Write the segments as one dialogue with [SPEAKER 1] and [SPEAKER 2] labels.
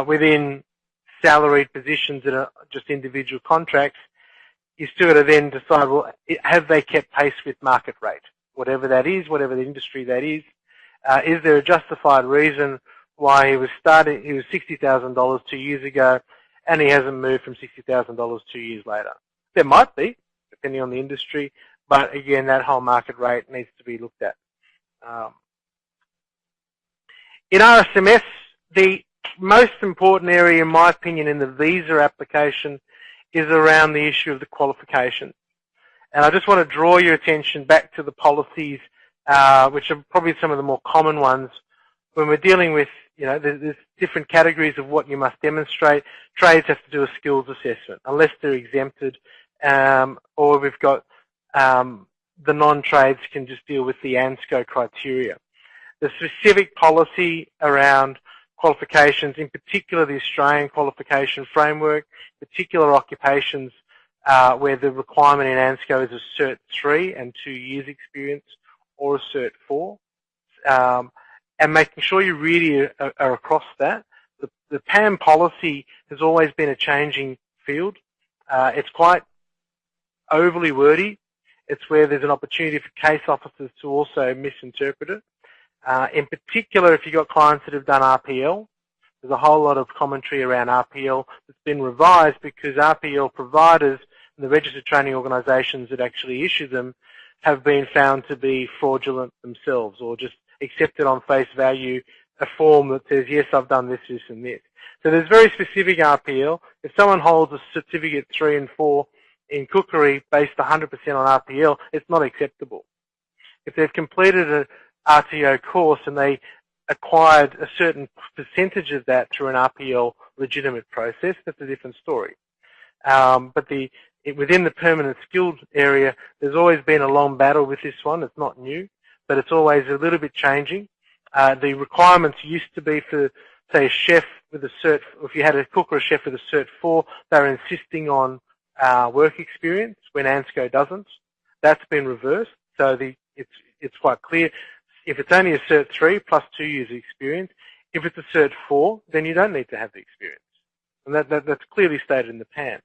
[SPEAKER 1] within salaried positions that are just individual contracts, you still got to then decide, well, have they kept pace with market rate? Whatever that is, whatever the industry that is there a justified reason why he was $60,000 2 years ago and he hasn't moved from $60,000 2 years later? There might be, depending on the industry, but again, that whole market rate needs to be looked at. In RSMS, the most important area, in my opinion, in the visa application is around the issue of the qualifications. And I just want to draw your attention back to the policies, which are probably some of the more common ones. When we're dealing with, there's different categories of what you must demonstrate. Trades have to do a skills assessment, unless they're exempted, or we've got the non-trades can just deal with the ANSCO criteria. The specific policy around qualifications, in particular the Australian qualification framework, particular occupations where the requirement in ANSCO is a Cert 3 and 2 years experience or a Cert 4, and making sure you really are across that. The PAM policy has always been a changing field. It's quite overly wordy. It's where there's an opportunity for case officers to also misinterpret it. In particular, if you've got clients that have done RPL, there's a whole lot of commentary around RPL that's been revised because RPL providers and the registered training organisations that actually issue them have been found to be fraudulent themselves, or just accepted on face value a form that says, yes, I've done this, this and this. So there's very specific RPL. If someone holds a certificate 3 and 4 in cookery based 100% on RPL, it's not acceptable. If they've completed an RTO course and they acquired a certain percentage of that through an RPL legitimate process, that's a different story. But within the permanent skilled area, there's always been a long battle with this one. It's not new, but it's always a little bit changing. The requirements used to be for, say, a chef with a Cert, if you had a cook or a chef with a Cert 4, they were insisting on work experience when ANSCO doesn't. That's been reversed, so it's quite clear. If it's only a Cert 3 plus 2 years experience, if it's a Cert 4, then you don't need to have the experience. And that's clearly stated in the PANS.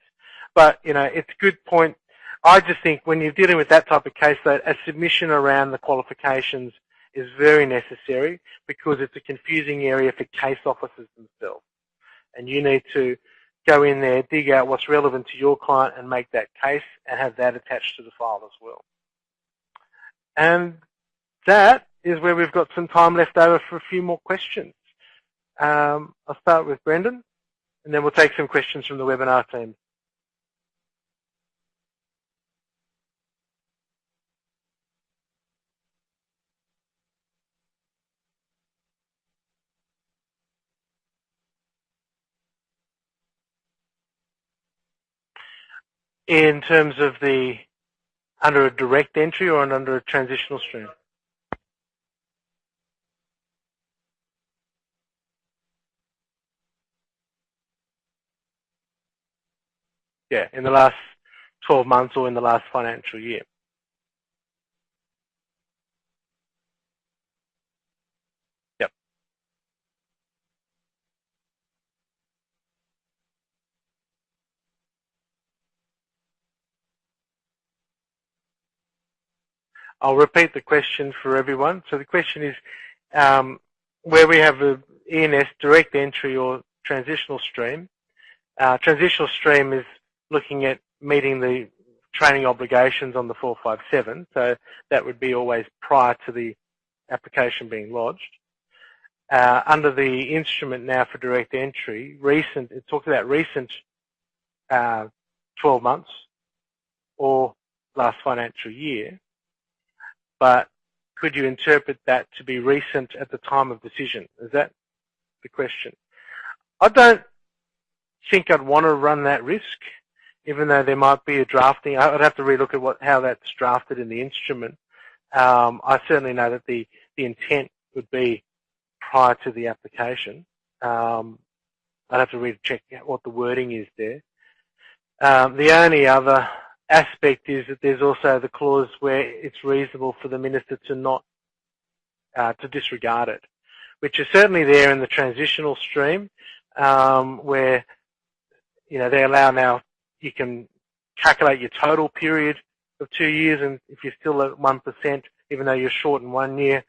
[SPEAKER 1] But, it's a good point. I just think when you're dealing with that type of case, that a submission around the qualifications is very necessary because it's a confusing area for case officers themselves. And you need to go in there, dig out what's relevant to your client and make that case and have that attached to the file as well. And that is where we've got some time left over for a few more questions. I'll start with Brendan, and then we'll take some questions from the webinar team. In terms of under a direct entry or under a transitional stream? Yeah, in the last 12 months or in the last financial year. Yep. I'll repeat the question for everyone. So the question is, where we have a ENS direct entry or transitional stream. Transitional stream is looking at meeting the training obligations on the 457, so that would be always prior to the application being lodged. Under the instrument now for direct entry, it talks about recent 12 months or last financial year, but could you interpret that to be recent at the time of decision? Is that the question? I don't think I'd want to run that risk, even though there might be a drafting. I'd have to relook at how that's drafted in the instrument. I certainly know that the intent would be prior to the application. I'd have to recheck what the wording is there. The only other aspect is that there's also the clause where it's reasonable for the minister to not to disregard it, which is certainly there in the transitional stream. where, they allow now, you can calculate your total period of 2 years, and if you're still at 1%, even though you're short in 1 year,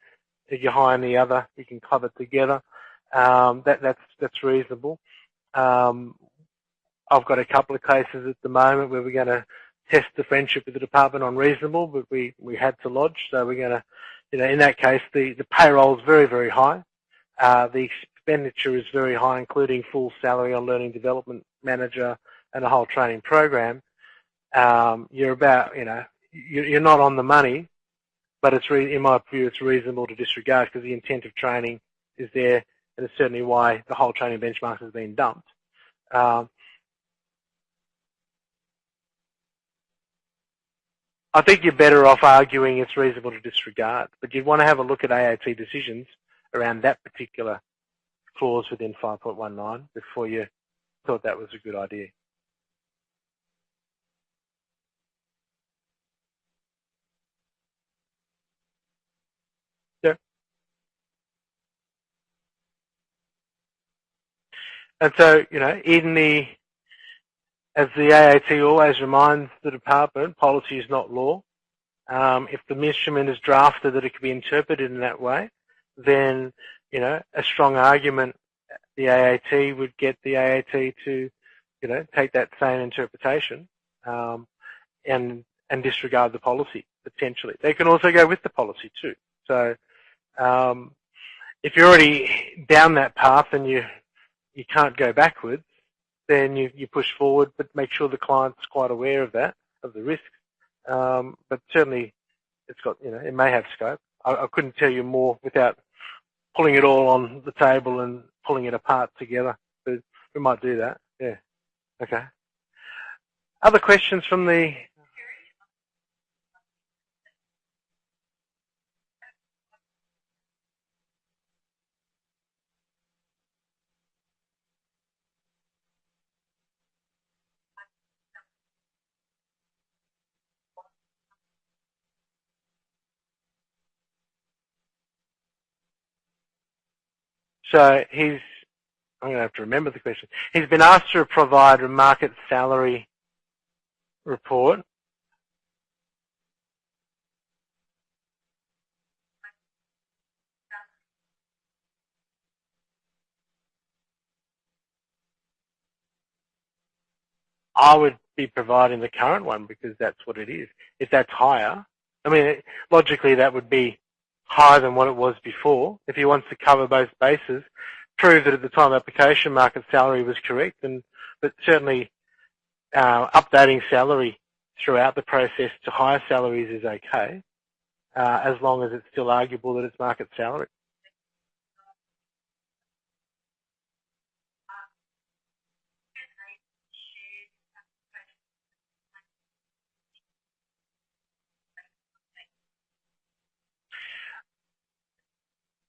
[SPEAKER 1] if you're high in the other, you can club it together. That's reasonable. I've got a couple of cases at the moment where we're going to test the friendship with the department on reasonable, but we had to lodge, so we're going to, in that case, the payroll is very, very high. The expenditure is very high, including full salary on learning development manager and a whole training program. You're about, you're not on the money, but in my view, it's reasonable to disregard because the intent of training is there, and it's certainly why the whole training benchmark has been dumped. I think you're better off arguing it's reasonable to disregard, but you'd want to have a look at AAT decisions around that particular clause within 5.19 before you thought that was a good idea. Yep. And so, as the AAT always reminds the department, policy is not law. If the instrument is drafted that it can be interpreted in that way, then, a strong argument, the AAT would get the AAT to, take that same interpretation and disregard the policy, potentially. They can also go with the policy too. So if you're already down that path and you can't go backwards, then you push forward, but make sure the client's quite aware of that, of the risks. But certainly, it's got, it may have scope. I couldn't tell you more without pulling it all on the table and pulling it apart together. But we might do that. Yeah. Okay. Other questions from the... So I'm going to have to remember the question. He's been asked to provide a market salary report. I would be providing the current one because that's what it is. If that's higher, I mean, logically that would be higher than what it was before. If he wants to cover both bases, prove that at the time of application market salary was correct, but certainly updating salary throughout the process to higher salaries is okay, as long as it's still arguable that it's market salary.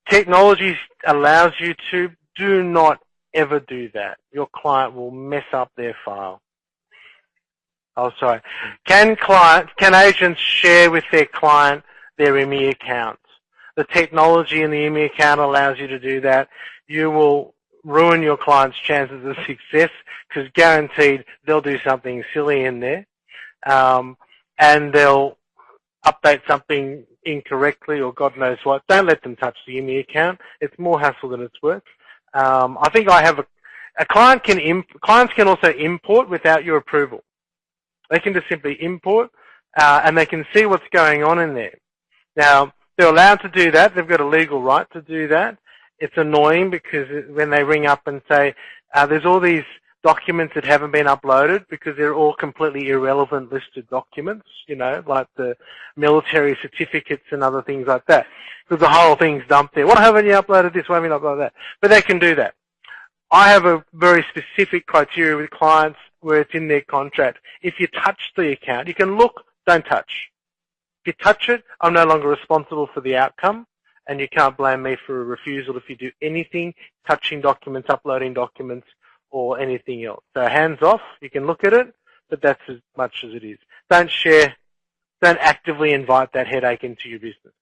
[SPEAKER 1] Technology allows you to. Do not ever do that. Your client will mess up their file. Oh, sorry. Can agents share with their client their IMI account? The technology in the IMI account allows you to do that. You will ruin your client's chances of success because guaranteed they'll do something silly in there, and they'll update something incorrectly or God knows what. Don't let them touch the IMI account. It's more hassle than it's worth. I think I have a client clients can also import without your approval. They can just simply import and they can see what's going on in there. Now, they're allowed to do that. They've got a legal right to do that. It's annoying because when they ring up and say, there's all these documents that haven't been uploaded because they're all completely irrelevant listed documents, like the military certificates and other things like that. Because the whole thing's dumped there. Why haven't you uploaded this? Why haven't you uploaded that? But they can do that. I have a very specific criteria with clients where it's in their contract. If you touch the account, you can look, don't touch. If you touch it, I'm no longer responsible for the outcome, and you can't blame me for a refusal if you do anything, touching documents, uploading documents, or anything else. So hands off, you can look at it, but that's as much as it is. Don't share, don't actively invite that headache into your business.